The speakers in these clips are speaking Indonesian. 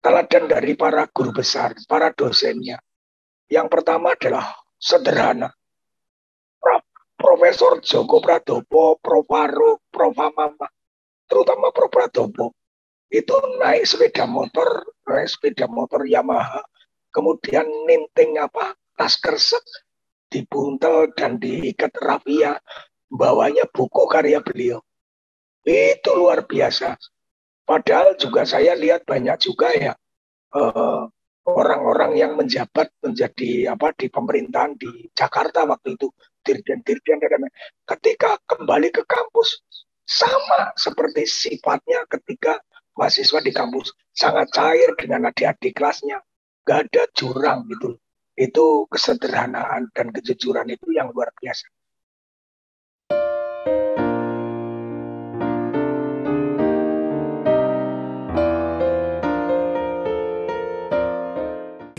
teladan dari para guru besar, para dosennya. Yang pertama adalah sederhana. Profesor Djoko Pradopo, Prof. Faruk, Prof. Hamama, terutama Prof. Pradopo, itu naik sepeda motor Yamaha, kemudian ninting tas kresek, dibuntel dan diikat rafia, bawanya buku karya beliau. Itu luar biasa. Padahal juga saya lihat banyak juga ya orang-orang yang menjabat menjadi di pemerintahan di Jakarta waktu itu, dirjen-dirjen, ketika kembali ke kampus sama seperti sifatnya ketika mahasiswa di kampus, sangat cair dengan adik-adik kelasnya, gak ada jurang gitu. Itu kesederhanaan dan kejujuran itu yang luar biasa.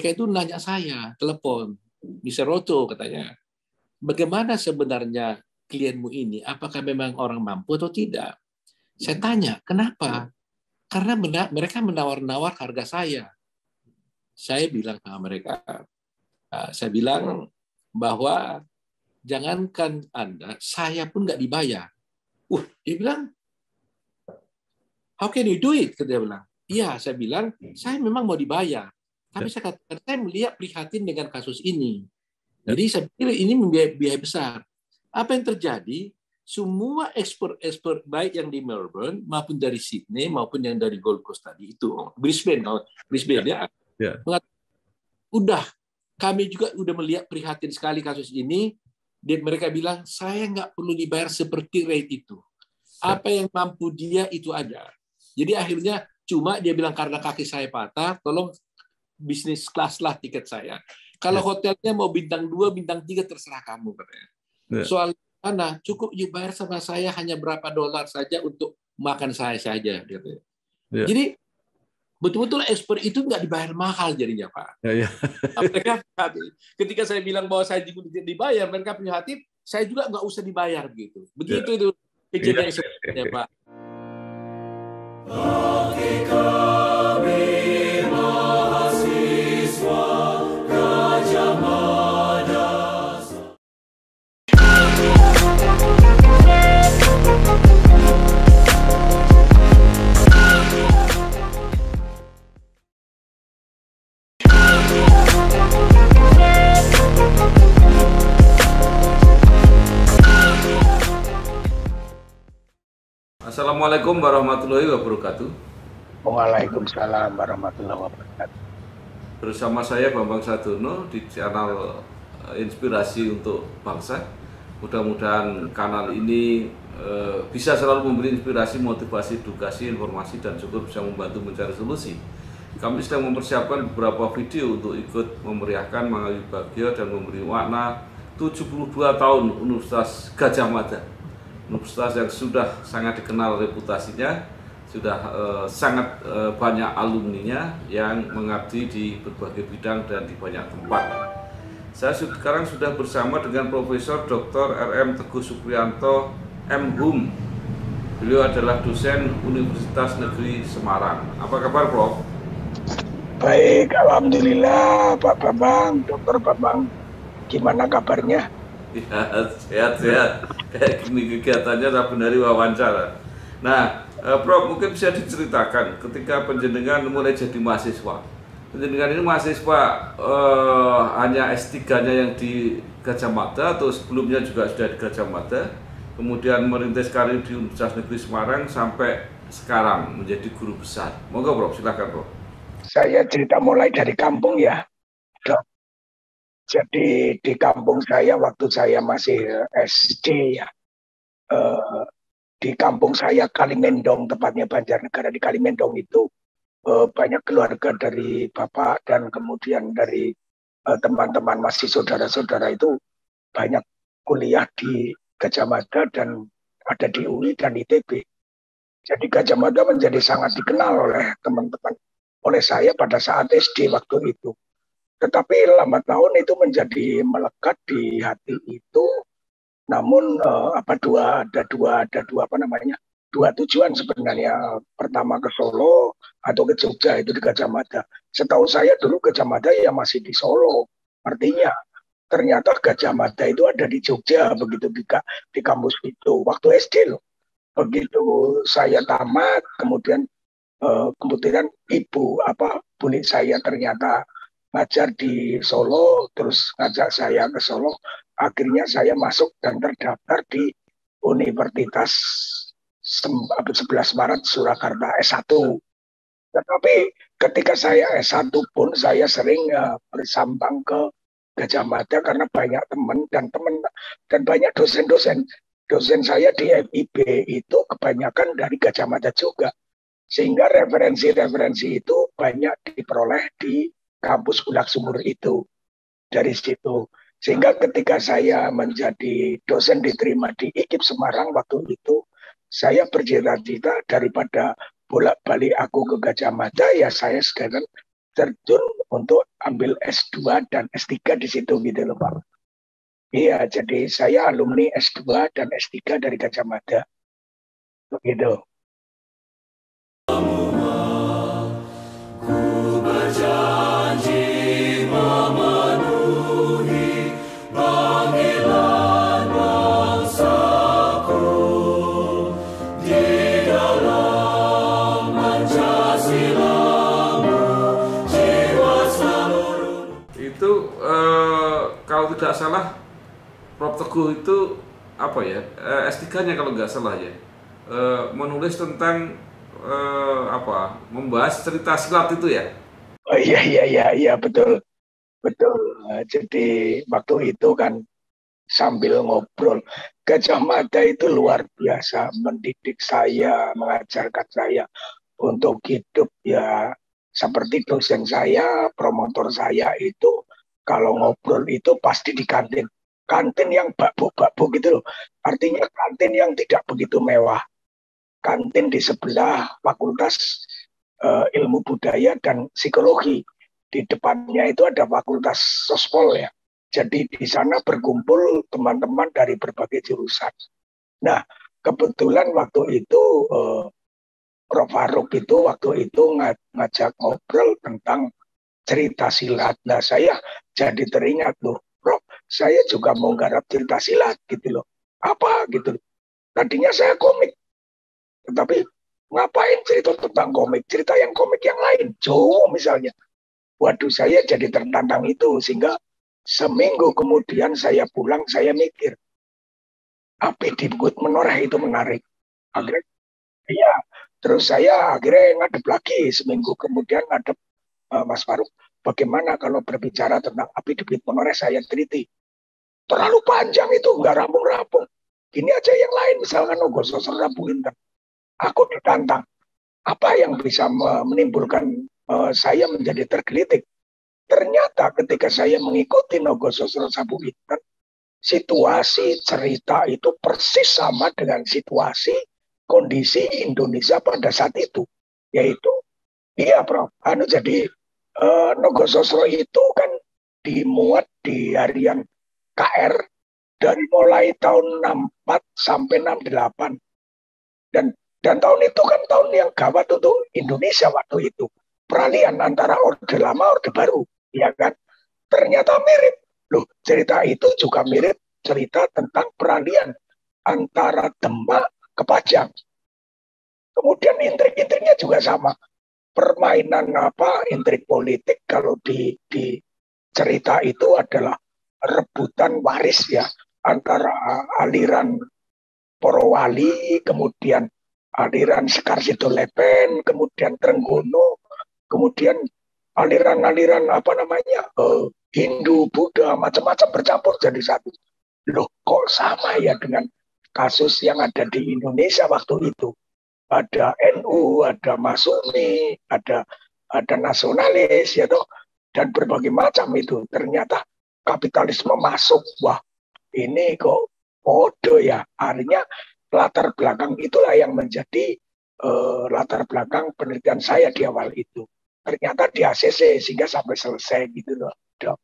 Itu nanya saya, telepon, Mr. Roto katanya, bagaimana sebenarnya klienmu ini? Apakah memang orang mampu atau tidak? Saya tanya, kenapa? Karena mereka menawar-nawar harga saya. Saya bilang sama mereka, saya bilang bahwa jangankan Anda, saya pun nggak dibayar. Dia bilang, how can you do it? Dia bilang, iya, saya bilang, saya memang mau dibayar. Tapi saya katakan, saya melihat prihatin dengan kasus ini. Jadi saya pikir ini biaya besar. Apa yang terjadi? Semua ekspor baik yang di Melbourne maupun dari Sydney maupun yang dari Gold Coast tadi itu Brisbane ya. Udah, kami juga udah melihat prihatin sekali kasus ini. Dan mereka bilang saya nggak perlu dibayar seperti rate itu. Apa yang mampu dia itu aja. Jadi akhirnya cuma dia bilang karena kaki saya patah, tolong bisnis kelas lah tiket saya. Kalau hotelnya mau bintang 2, bintang 3 terserah kamu katanya. Soal mana cukup dibayar sama saya hanya berapa dolar saja untuk makan saya saja katanya. Jadi betul-betul ekspor itu nggak dibayar mahal jadinya Pak. Mereka ketika saya bilang bahwa saya dibayar, mereka punya hati saya juga nggak usah dibayar gitu. Begitu itu kejadian sebenarnya Pak. Assalamualaikum warahmatullahi wabarakatuh. Waalaikumsalam warahmatullahi wabarakatuh. Bersama saya Bambang Sadurno di channel Inspirasi untuk Bangsa. Mudah-mudahan kanal ini bisa selalu memberi inspirasi, motivasi, edukasi, informasi, dan syukur bisa membantu mencari solusi. Kami sedang mempersiapkan beberapa video untuk ikut memeriahkan, mengayuh bahagia, dan memberi makna 72 tahun Universitas Gadjah Mada. Universitas yang sudah sangat dikenal reputasinya, sudah sangat banyak alumninya yang mengabdi di berbagai bidang dan di banyak tempat. Saya sekarang sudah bersama dengan Profesor Dr. RM Teguh Supriyanto, M.Hum. Beliau adalah dosen Universitas Negeri Semarang. Apa kabar, Prof? Baik, alhamdulillah Pak Bambang, Dr. Bambang. Gimana kabarnya? Ya, sehat-sehat. Kayak gini kegiatannya saben hari wawancara. Nah, Prof, mungkin bisa diceritakan ketika penjenengan mulai jadi mahasiswa. Penjenengan ini mahasiswa hanya S3-nya yang di Gadjah Mada atau sebelumnya juga sudah di Gadjah Mada, kemudian merintis karir di Universitas Negeri Semarang sampai sekarang menjadi guru besar. Monggo, Prof, silakan, Prof. Saya cerita mulai dari kampung ya, Dok. Jadi di kampung saya waktu saya masih SD ya, di kampung saya Kalimendong, tepatnya Banjarnegara di Kalimendong itu banyak keluarga dari bapak dan kemudian dari teman-teman masih saudara-saudara itu banyak kuliah di Gadjah Mada dan ada di UI dan ITB. Jadi Gadjah Mada menjadi sangat dikenal oleh teman-teman, oleh saya pada saat SD waktu itu. Tetapi lambat laun itu menjadi melekat di hati itu. Namun ada dua dua tujuan sebenarnya. Pertama ke Solo atau ke Jogja, itu di Gajah Mada. Setahu saya dulu Gajah Mada ya masih di Solo. Artinya ternyata Gajah Mada itu ada di Jogja, begitu di kampus itu. Waktu SD loh. Begitu saya tamat, kemudian kemudian buni saya ternyata ngajar di Solo, terus ngajak saya ke Solo. Akhirnya saya masuk dan terdaftar di Universitas 11 Maret Surakarta S1. Tetapi ketika saya S1 pun saya sering bersambang ke Gajah Mada karena banyak teman dan banyak dosen-dosen. Dosen saya di FIB itu kebanyakan dari Gajah Mada juga. Sehingga referensi-referensi itu banyak diperoleh di kampus Bulak Sumur itu. Dari situ. Sehingga ketika saya menjadi dosen diterima di IKIP Semarang waktu itu, saya bercita-cita daripada bolak-balik aku ke Gajah Mada, ya saya sekarang terjun untuk ambil S2 dan S3 di situ gitu loh Pak. Iya, jadi saya alumni S2 dan S3 dari Gajah Mada. Begitu. Kalau tidak salah, Prof. Teguh itu apa ya, S3-nya kalau nggak salah ya, menulis tentang membahas cerita silat itu ya. Oh iya betul. Jadi waktu itu kan sambil ngobrol, Gajah Mada itu luar biasa mendidik saya, mengajarkan saya untuk hidup ya seperti dosen saya, promotor saya itu. Kalau ngobrol itu pasti di kantin. Kantin yang bakbo-bakbo gitu loh. Artinya kantin yang tidak begitu mewah. Kantin di sebelah Fakultas Ilmu Budaya dan Psikologi. Di depannya itu ada Fakultas Sospol ya. Jadi di sana berkumpul teman-teman dari berbagai jurusan. Nah, kebetulan waktu itu Prof. Faruk itu waktu itu ngajak ngobrol tentang cerita silat. Nah, saya jadi teringat loh, Prof, saya juga mau garap cerita silat gitu loh. Apa gitu loh. Tadinya saya komik. Tetapi ngapain cerita tentang komik? Cerita yang komik yang lain. Jawa misalnya. Waduh, saya jadi tertantang itu. Sehingga seminggu kemudian saya pulang, saya mikir. Api di Bukit Menoreh itu menarik. Akhirnya, iya. Terus saya akhirnya ngadep lagi. Seminggu kemudian ngadep Mas Faruk, bagaimana kalau berbicara tentang api di Bukit Menoreh saya teliti. Terlalu panjang itu, nggak rampung-rampung. Ini aja yang lain, misalkan Nogososro Rabu Inten. Aku ditantang. Apa yang bisa menimbulkan saya menjadi tergelitik? Ternyata ketika saya mengikuti Nogososro Rabu Inten, situasi cerita itu persis sama dengan situasi kondisi Indonesia pada saat itu. Yaitu, iya Prof, jadi Nogososro itu kan dimuat di harian KR dari mulai tahun 64 sampai 68. Dan tahun itu kan tahun yang gawat untuk Indonesia waktu itu. Peralihan antara Orde Lama, Orde Baru. Ya kan? Ternyata mirip. Loh, cerita itu juga mirip cerita tentang peralihan antara Demak ke Pajang. Kemudian intrik-intriknya juga sama. Permainan intrik politik kalau di cerita itu adalah rebutan waris ya antara aliran Porowali, kemudian aliran Sekarsito Lepen, kemudian Trenggono, kemudian aliran-aliran Hindu, Buddha, macam-macam bercampur jadi satu. Loh, kok sama ya dengan kasus yang ada di Indonesia waktu itu? Ada NU, ada Masumi, ada nasionalis, ya toh, dan berbagai macam itu. Ternyata kapitalisme masuk. Wah, ini kok bodoh ya. Artinya latar belakang itulah yang menjadi latar belakang penelitian saya di awal itu. Ternyata di ACC sehingga sampai selesai gitu loh, Dok.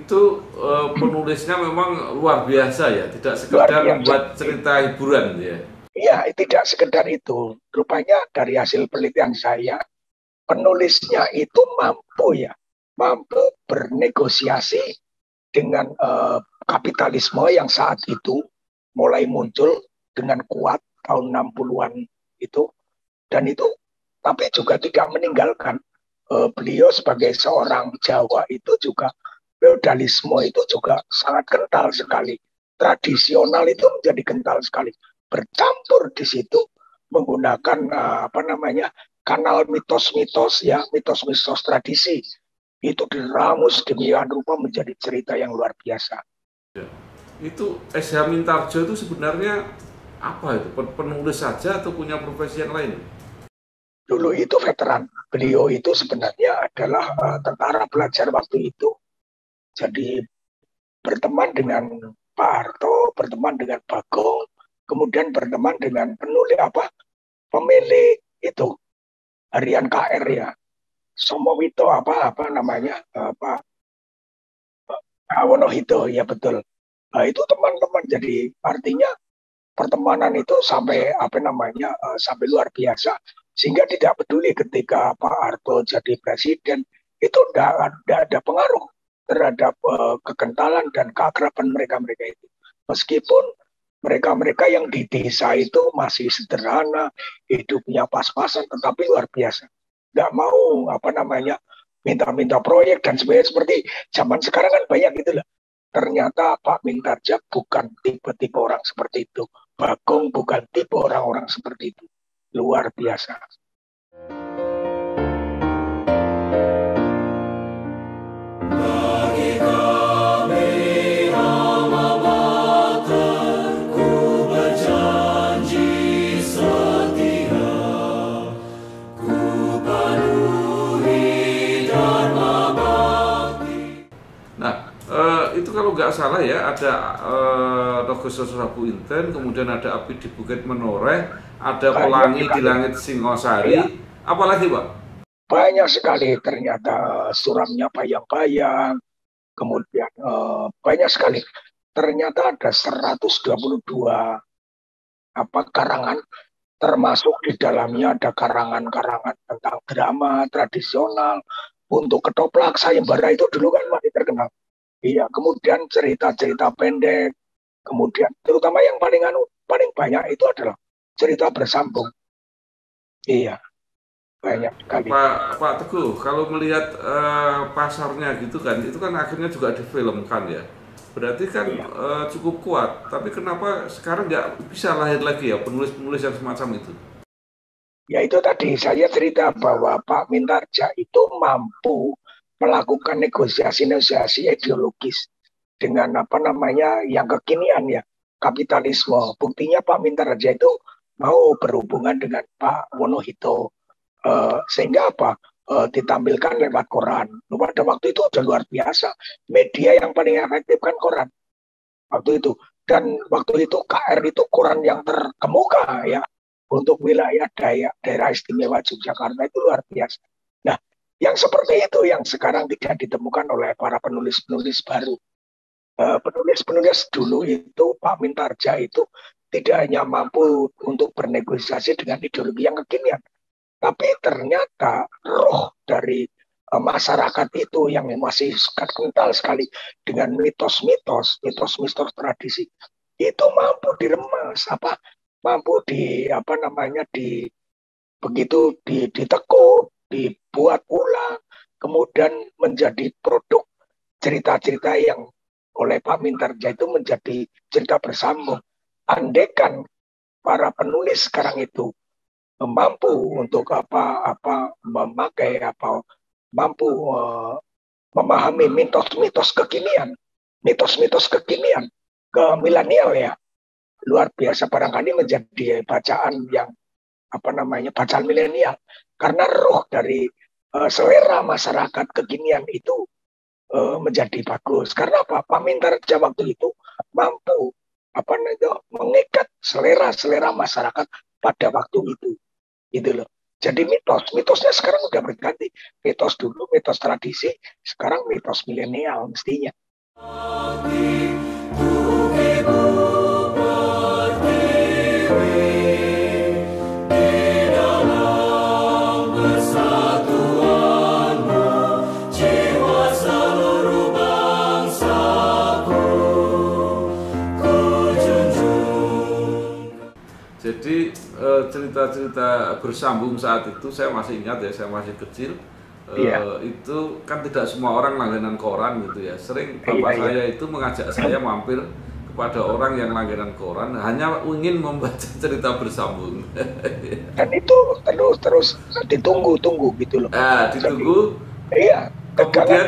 itu penulisnya memang luar biasa ya, tidak sekedar membuat cerita hiburan ya. Iya, tidak sekedar itu. Rupanya dari hasil penelitian saya, penulisnya itu mampu bernegosiasi dengan kapitalisme yang saat itu mulai muncul dengan kuat tahun 60-an itu, dan itu tapi juga tidak meninggalkan beliau sebagai seorang Jawa itu juga feodalisme itu juga sangat kental sekali, tradisional itu menjadi kental sekali, bercampur di situ menggunakan kanal mitos-mitos ya, mitos-mitos tradisi itu diramus demikian rupa menjadi cerita yang luar biasa. Ya. Itu S.H. Mintarjo itu sebenarnya apa itu? Penulis saja atau punya profesi yang lain? Dulu itu veteran. Beliau itu sebenarnya adalah tentara pelajar waktu itu. Jadi berteman dengan Pak Harto, berteman dengan Bagong, kemudian berteman dengan pemilik itu harian KR ya, Somowito Wonohito ya betul. Nah, itu teman-teman, jadi artinya pertemanan itu sampai sampai luar biasa, sehingga tidak peduli ketika Pak Harto jadi presiden itu tidak ada pengaruh terhadap kekentalan dan keakraban mereka itu, meskipun mereka yang di desa itu masih sederhana, hidupnya pas-pasan, tetapi luar biasa, nggak mau minta-minta proyek dan sebagainya seperti zaman sekarang kan banyak gitu lah. Ternyata Pak Mintarja bukan tipe-tipe orang seperti itu. Bagong bukan tipe orang-orang seperti itu. Luar biasa. Kalau nggak salah ya, ada Rogoso Surabu Inten, kemudian ada Api di Bukit Menoreh, ada Pelangi di Langit Singosari, apalagi Pak? Banyak sekali ternyata, Suramnya Bayang-Bayang, kemudian banyak sekali. Ternyata ada 122 karangan, termasuk di dalamnya ada karangan-karangan tentang drama tradisional. Untuk Ketoprak Sayembara itu dulu kan masih terkenal. Iya, kemudian cerita-cerita pendek, kemudian terutama yang paling banyak itu adalah cerita bersambung. Iya, banyak sekali. Pak Teguh, kalau melihat pasarnya gitu kan, itu kan akhirnya juga difilmkan ya. Berarti kan cukup kuat. Tapi kenapa sekarang nggak bisa lahir lagi ya penulis-penulis yang semacam itu? Ya itu tadi saya cerita bahwa Pak Mintarja itu mampu melakukan negosiasi ideologis dengan yang kekinian ya, kapitalisme. Buktinya Pak Mintarja itu mau berhubungan dengan Pak Wonohito, sehingga ditampilkan lewat koran. Pada waktu itu sudah luar biasa, media yang paling efektif kan koran waktu itu, dan waktu itu KR itu koran yang terkemuka ya untuk wilayah daerah istimewa Yogyakarta, itu luar biasa. Nah, yang seperti itu yang sekarang tidak ditemukan oleh para penulis-penulis baru. Penulis-penulis dulu itu, Pak Mintarja itu tidak hanya mampu untuk bernegosiasi dengan ideologi yang kekinian, tapi ternyata roh dari masyarakat itu yang masih kental sekali dengan mitos-mitos tradisi, itu mampu diremas, mampu ditekuk, dibuat ulang, kemudian menjadi produk cerita-cerita yang oleh Pak Mintarja itu menjadi cerita bersambung. Andaikan para penulis sekarang itu mampu untuk mampu memahami mitos-mitos kekinian ke milenial ya, luar biasa, barangkali menjadi bacaan yang bacaan milenial, karena roh dari selera masyarakat kekinian itu menjadi bagus. Karena Pak Mintarja waktu itu mampu mengikat selera masyarakat pada waktu itu, gitu loh. Jadi mitosnya sekarang udah berganti. Mitos dulu, mitos tradisi, sekarang mitos milenial mestinya. Jadi cerita-cerita bersambung saat itu saya masih ingat ya, saya masih kecil. Itu kan tidak semua orang langganan koran gitu ya. Sering bapak saya itu mengajak saya mampir kepada orang yang langganan koran hanya ingin membaca cerita bersambung. Dan itu terus ditunggu-tunggu gitu loh. Ditunggu. Iya. Kemudian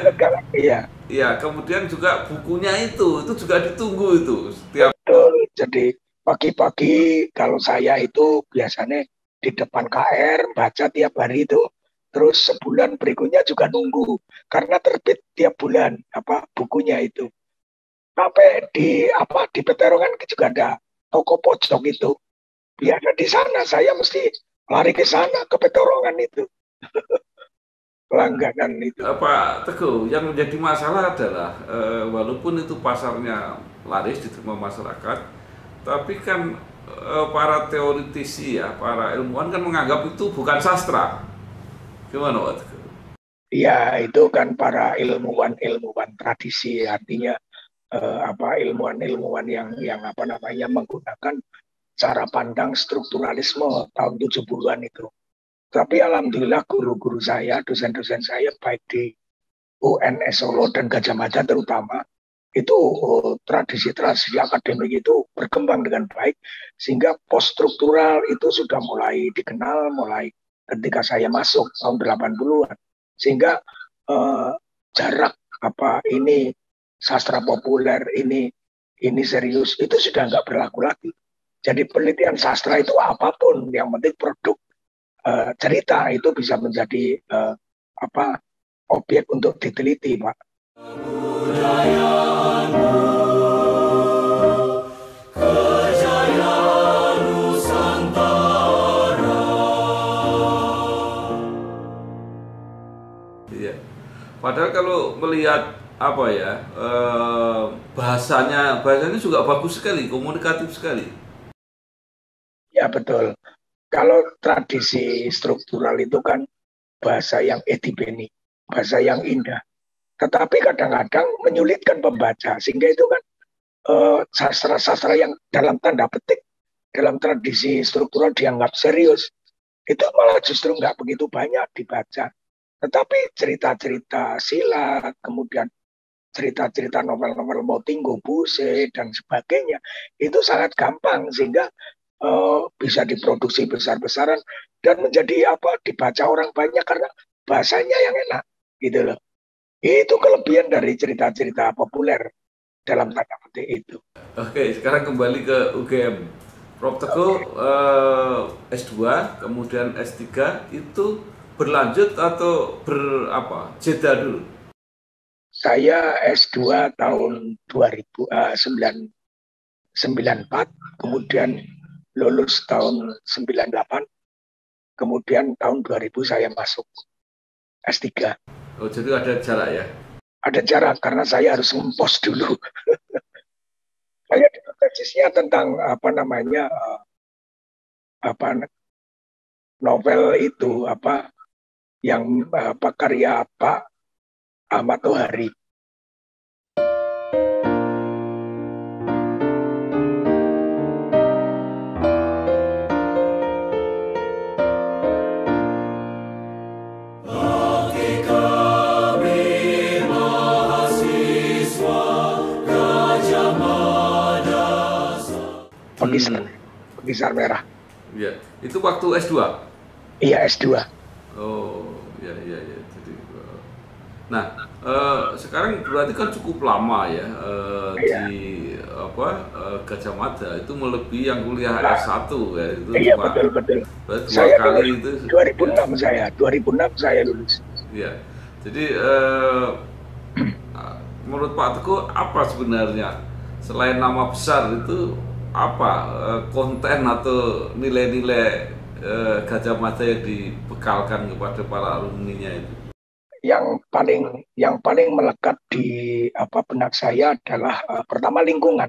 iya. Iya, kemudian juga bukunya itu juga ditunggu itu setiap. Betul. Jadi pagi-pagi kalau saya itu biasanya di depan KR baca tiap hari itu, terus sebulan berikutnya juga nunggu karena terbit tiap bulan bukunya itu. Sampai di Peterongan juga ada toko pojok itu. Biasa di sana saya mesti lari ke sana ke Peterongan itu. Langganan itu. Pak Teguh, yang menjadi masalah adalah walaupun itu pasarnya laris diterima masyarakat, tapi kan para teoritisi ya, para ilmuwan kan menganggap itu bukan sastra. Gimana Pak Teguh? Ya, itu kan para ilmuwan tradisi, artinya ilmuwan yang menggunakan cara pandang strukturalisme tahun 70-an itu. Tapi alhamdulillah guru-guru saya, dosen-dosen saya baik di UNS Solo dan Gajah Mada terutama, itu tradisi akademik itu berkembang dengan baik sehingga post struktural itu sudah mulai dikenal mulai ketika saya masuk tahun 80-an, sehingga jarak ini sastra populer ini serius itu sudah nggak berlaku lagi. Jadi penelitian sastra itu apapun yang penting produk cerita itu bisa menjadi objek untuk diteliti, Pak. Padahal kalau melihat bahasanya juga bagus sekali, komunikatif sekali. Ya betul. Kalau tradisi struktural itu kan bahasa yang edibeni, bahasa yang indah. Tetapi kadang-kadang menyulitkan pembaca, sehingga itu kan sastra-sastra yang dalam tanda petik dalam tradisi struktural dianggap serius, itu malah justru nggak begitu banyak dibaca. Tetapi cerita-cerita silat, kemudian cerita-cerita novel-novel Motinggo Buse dan sebagainya, itu sangat gampang sehingga bisa diproduksi besar-besaran dan menjadi dibaca orang banyak karena bahasanya yang enak, gitu loh. Itu kelebihan dari cerita-cerita populer dalam tanda petik itu. Oke, sekarang kembali ke UGM. Prof. Teguh S2, kemudian S3 itu berlanjut atau jeda dulu? Saya S2 tahun 1994, kemudian lulus tahun 98, kemudian tahun 2000 saya masuk S3. Oh, jadi ada jarak ya? Ada jarak karena saya harus ngempos dulu. Saya tesisnya tentang novel itu yang karya Pak Ahmad Tohari. Pegisar merah. Iya, itu waktu S2? Iya, S2. Oh, iya. Jadi, sekarang berarti kan cukup lama ya di Gajah Mada itu melebihi yang kuliah S1 ya itu. Iya, betul. Dua kali itu. 2006 saya lulus. Iya. Jadi menurut Pak Teguh apa sebenarnya selain nama besar itu konten atau nilai-nilai Gajah Mada yang dibekalkan kepada para alumninya itu? yang paling melekat di benak saya adalah pertama lingkungan,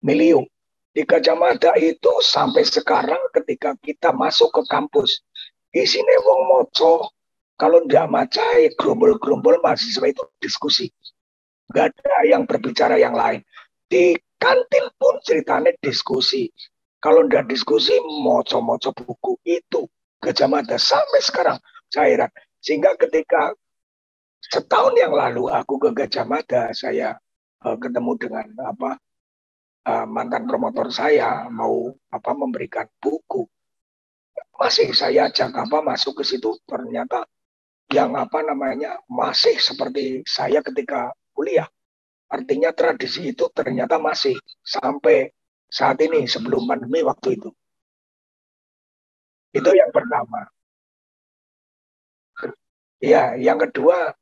milieu. Di Gajah Mada itu sampai sekarang ketika kita masuk ke kampus, isine wong moco, kalau ndak maca gerombol-gerombol mahasiswa itu diskusi. Nggak ada yang berbicara yang lain. Di kantin pun ceritanya diskusi. Kalau ndak diskusi, moco-moco buku itu Gajah Mada sampai sekarang cairan. Sehingga ketika setahun yang lalu aku ke Gajah Mada, saya ketemu dengan mantan promotor saya mau memberikan buku. Masih saya ajak masuk ke situ, ternyata yang masih seperti saya ketika kuliah. Artinya tradisi itu ternyata masih sampai saat ini sebelum pandemi waktu itu. Itu yang pertama. Ya, yang kedua,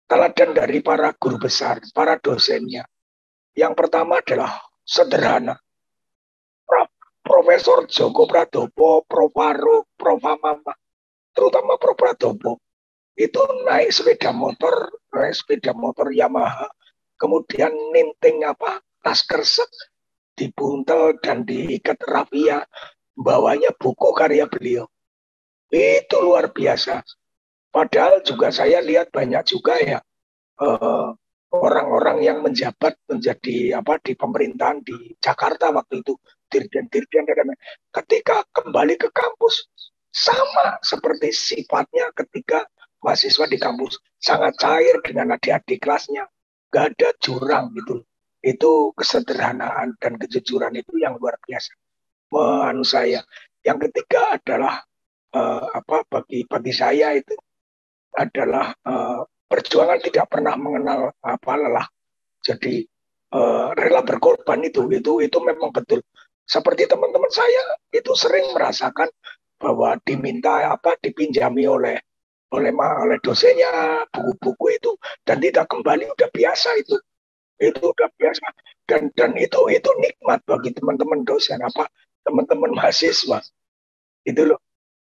teladan dari para guru besar, para dosennya. Yang pertama adalah sederhana. Profesor Joko Pradopo, Prof. Faruk, Prof. Mama, terutama Prof. Pradopo, itu naik sepeda motor Yamaha, kemudian ninting tas kresek, dibuntel dan diikat rafia, bawanya buku karya beliau. Itu luar biasa. Padahal juga saya lihat banyak juga ya orang-orang yang menjabat menjadi di pemerintahan di Jakarta waktu itu, dirjen-dirjen, ketika kembali ke kampus sama seperti sifatnya ketika mahasiswa di kampus, sangat cair dengan adik-adik kelasnya, gak ada jurang gitu. Itu kesederhanaan dan kejujuran itu yang luar biasa menurut saya. Yang ketiga adalah bagi saya itu adalah perjuangan tidak pernah mengenal lelah. Jadi rela berkorban itu memang betul. Seperti teman-teman saya itu sering merasakan bahwa diminta dipinjami oleh dosennya buku-buku itu dan tidak kembali, udah biasa itu udah biasa, dan itu nikmat bagi teman-teman dosen teman-teman mahasiswa itu loh,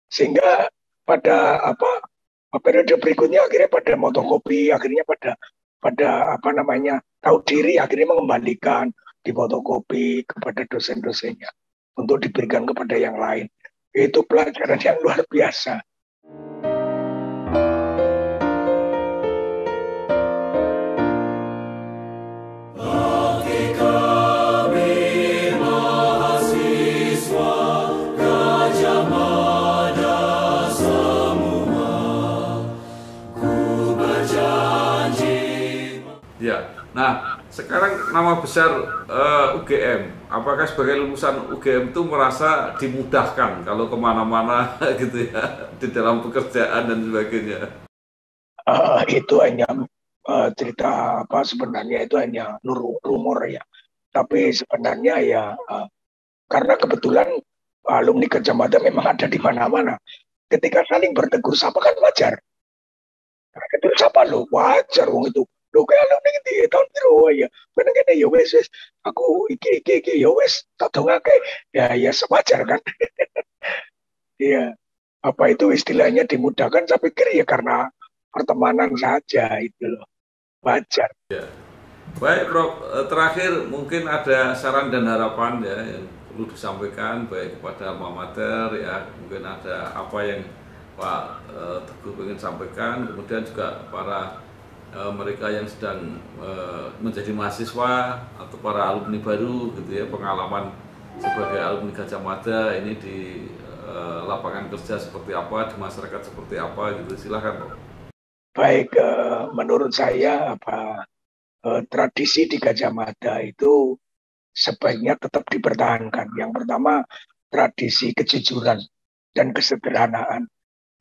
sehingga pada periode berikutnya akhirnya pada motokopi, akhirnya pada tahu diri, akhirnya mengembalikan di fotokopi kepada dosen-dosennya untuk diberikan kepada yang lain. Itu pelajaran yang luar biasa. Nah, sekarang nama besar UGM, apakah sebagai lulusan UGM itu merasa dimudahkan kalau kemana-mana gitu ya, di dalam pekerjaan dan sebagainya? Itu hanya cerita sebenarnya itu hanya rumor ya. Tapi sebenarnya ya karena kebetulan alumni Gajah Mada memang ada di mana-mana. Ketika saling bertegur sapa kan wajar. Ketika sapa lo wajar wong itu. Lo kayak alumni di tahun biru ya. Benar ya wes aku iki ya wes tak dongake. Ya sewajar kan. Iya. Apa itu istilahnya dimudahkan, saya pikir ya karena pertemanan saja itu loh. Wajar. Ya. Baik Prof, terakhir mungkin ada saran dan harapan ya yang perlu disampaikan baik kepada alma mater ya, mungkin ada apa yang Pak Teguh ingin sampaikan, kemudian juga para mereka yang sedang menjadi mahasiswa atau para alumni baru gitu ya, pengalaman sebagai alumni Gajah Mada ini di lapangan kerja seperti apa, di masyarakat seperti apa gitu, silahkan Pak. Baik, menurut saya tradisi di Gajah Mada itu sebaiknya tetap dipertahankan. Yang pertama, tradisi kejujuran dan kesederhanaan.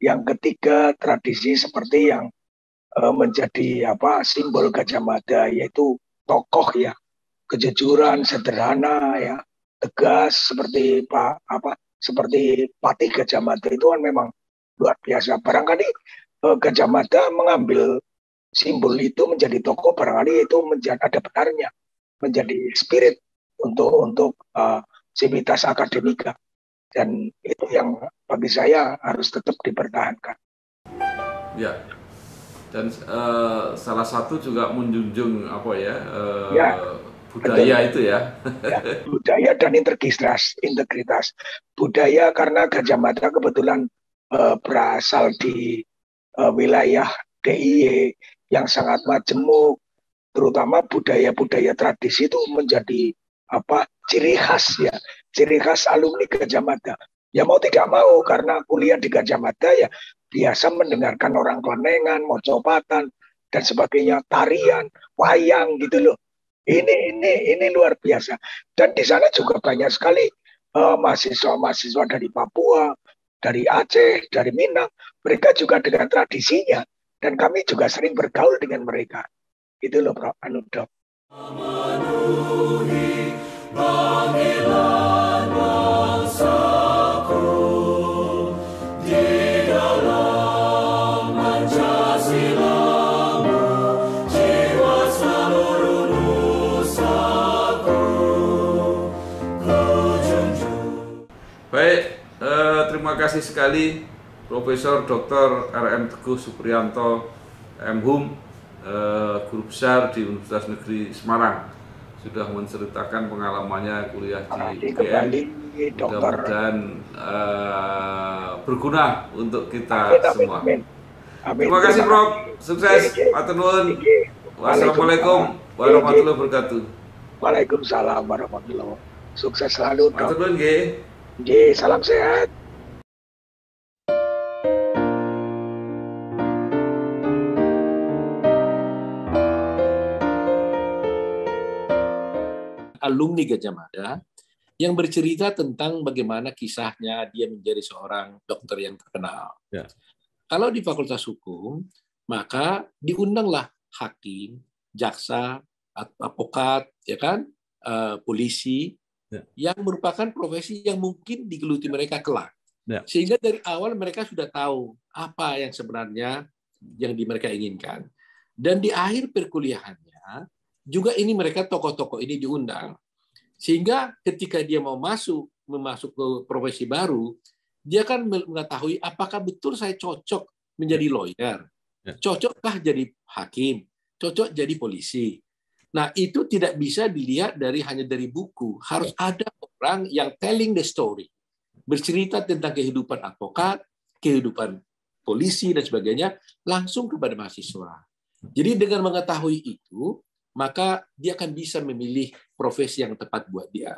Yang ketiga, tradisi seperti yang menjadi simbol Gajah Mada, yaitu tokoh ya, kejujuran, sederhana ya, tegas seperti seperti Patih Gajah Mada itu kan memang luar biasa. Barangkali Gajah Mada mengambil simbol itu menjadi tokoh, barangkali itu ada benarnya, menjadi spirit untuk civitas akademika, dan itu yang bagi saya harus tetap dipertahankan. Ya, Dan salah satu juga menjunjung apa ya, Ya, budaya betul. itu ya. Ya, budaya dan integritas. Budaya karena Gajah Mada kebetulan berasal di wilayah DIY yang sangat majemuk, terutama budaya-budaya tradisi itu menjadi apa, ciri khas ya, ciri khas alumni Gajah Mada. Ya mau tidak mau karena kuliah di Gajah Mada ya biasa mendengarkan orang kelenengan, mocopatan dan sebagainya, tarian, wayang gitu loh. Ini luar biasa. Dan di sana juga banyak sekali mahasiswa-mahasiswa dari Papua, dari Aceh, dari Minang. Mereka juga dengan tradisinya. Dan kami juga sering bergaul dengan mereka. Itu loh, Bro. Anu, Dok. Baik, terima kasih sekali Profesor Dr. R.M. Teguh Supriyanto, M.Hum, Guru Besar di Universitas Negeri Semarang, sudah menceritakan pengalamannya kuliah di UGM. Mudah-mudahan berguna untuk kita semua. Terima kasih, Prof. Sukses. Matur nuwun. Wassalamualaikum warahmatullahi wabarakatuh. Waalaikumsalam warahmatullahi wabarakatuh. Sukses selalu, Dok. Matur nuwun nggih. Salam sehat. Alumni Gajah Mada yang bercerita tentang bagaimana kisahnya dia menjadi seorang dokter yang terkenal. Ya. Kalau di Fakultas Hukum, maka diundanglah hakim, jaksa, advokat, ya kan, polisi, yang merupakan profesi yang mungkin digeluti mereka kelak. Ya. Sehingga dari awal mereka sudah tahu apa yang sebenarnya yang mereka inginkan. Dan di akhir perkuliahannya, juga ini mereka tokoh-tokoh ini diundang. Sehingga ketika dia mau masuk ke profesi baru, dia kan mengetahui apakah betul saya cocok menjadi lawyer, cocokkah jadi hakim, cocok jadi polisi. Nah, itu tidak bisa dilihat hanya dari buku. Harus ada orang yang telling the story. Bercerita tentang kehidupan advokat, kehidupan polisi, dan sebagainya, langsung kepada mahasiswa. Jadi dengan mengetahui itu, maka dia akan bisa memilih profesi yang tepat buat dia.